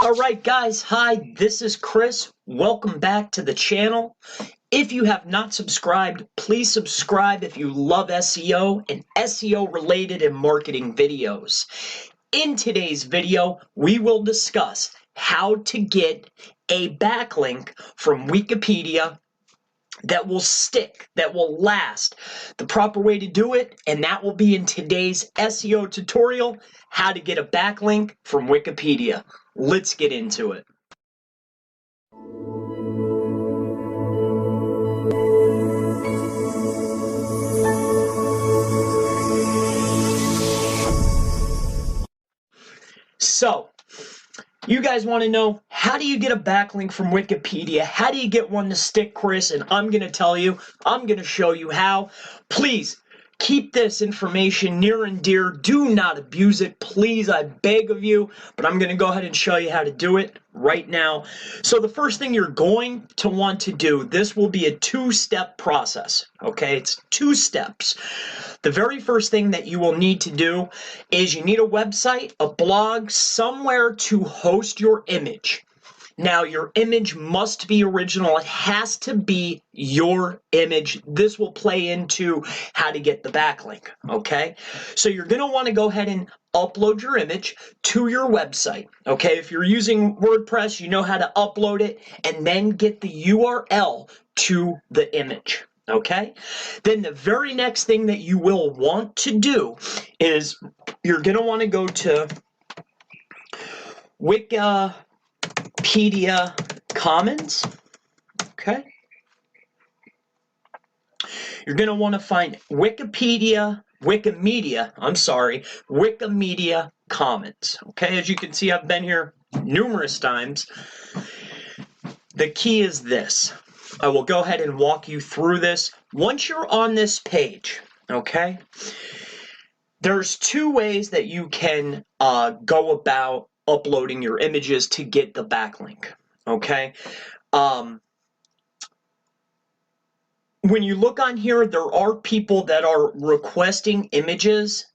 Alright guys, hi, this is Chris. Welcome back to the channel. If you have not subscribed, please subscribe if you love SEO and SEO related and marketing videos. In today's video, we will discuss how to get a backlink from Wikipedia that will stick, that will last, the proper way to do it, and that will be in today's SEO tutorial, how to get a backlink from Wikipedia. Let's get into it. So, you guys want to know, how do you get a backlink from Wikipedia? How do you get one to stick, Chris? And I'm going to tell you, I'm going to show you how. Please, keep this information near and dear. Do not abuse it, please, I beg of you. But I'm going to go ahead and show you how to do it right now. So the first thing you're going to want to do, this will be a two-step process, okay? It's 2 steps. The very first thing that you will need to do is you need a website, a blog, somewhere to host your image. Now, your image must be original. It has to be your image. This will play into how to get the backlink, okay? So you're going to want to go ahead and upload your image to your website, okay? If you're using WordPress, you know how to upload it and then get the URL to the image, okay? Then the very next thing that you will want to do is you're going to want to go to Wikipedia Commons, okay? You're going to want to find Wikimedia Commons, okay? As you can see, I've been here numerous times. The key is this. I will go ahead and walk you through this. Once you're on this page, okay, there's 2 ways that you can go about uploading your images to get the backlink, okay? When you look on here, there are people that are requesting images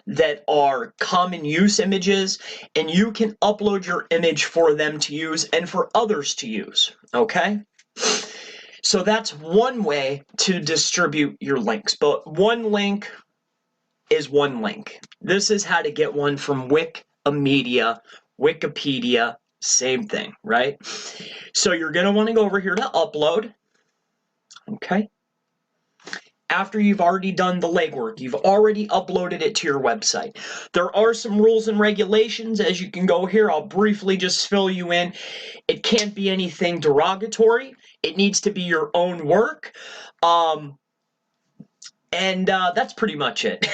that are common use images, and you can upload your image for them to use and for others to use, okay? So that's one way to distribute your links, but one link is one link. This is how to get one from Wikimedia, same thing, right? So you're going to want to go over here to upload, okay? After you've already done the legwork, you've already uploaded it to your website. There are some rules and regulations. As you can go here, I'll briefly just fill you in. It can't be anything derogatory. It needs to be your own work. That's pretty much it.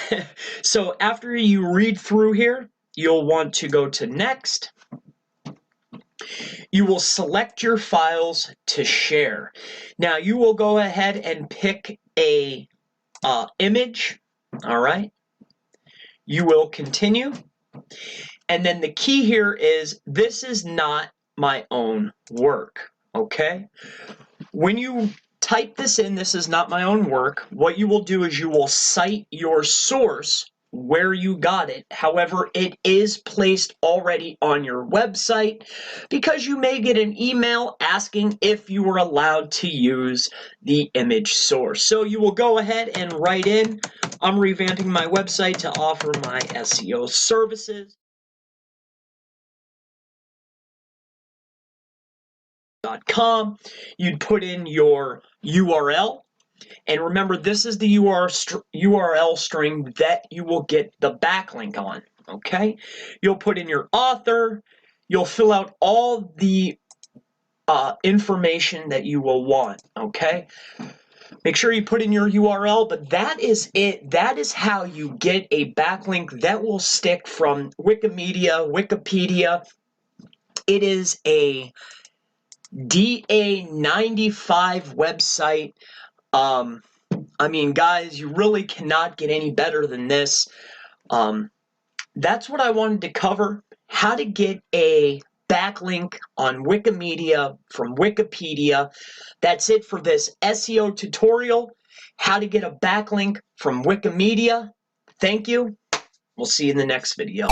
So after you read through here, you'll want to go to next. You will select your files to share. Now you will go ahead and pick a image, all right? You will continue. And then the key here is this is not my own work, okay? When you type this in, this is not my own work, what you will do is you will cite your source where you got it. However, it is placed already on your website because you may get an email asking if you were allowed to use the image source. So you will go ahead and write in, I'm revamping my website to offer my SEO services. .com. You'd put in your URL. And remember, this is the URL string that you will get the backlink on, okay? You'll put in your author. You'll fill out all the information that you will want, okay? Make sure you put in your URL, but that is it. That is how you get a backlink that will stick from Wikipedia. It is a DA95 website. I mean, guys, you really cannot get any better than this. That's what I wanted to cover, how to get a backlink on Wikimedia from Wikipedia. That's it for this SEO tutorial, how to get a backlink from Wikimedia. Thank you. We'll see you in the next video.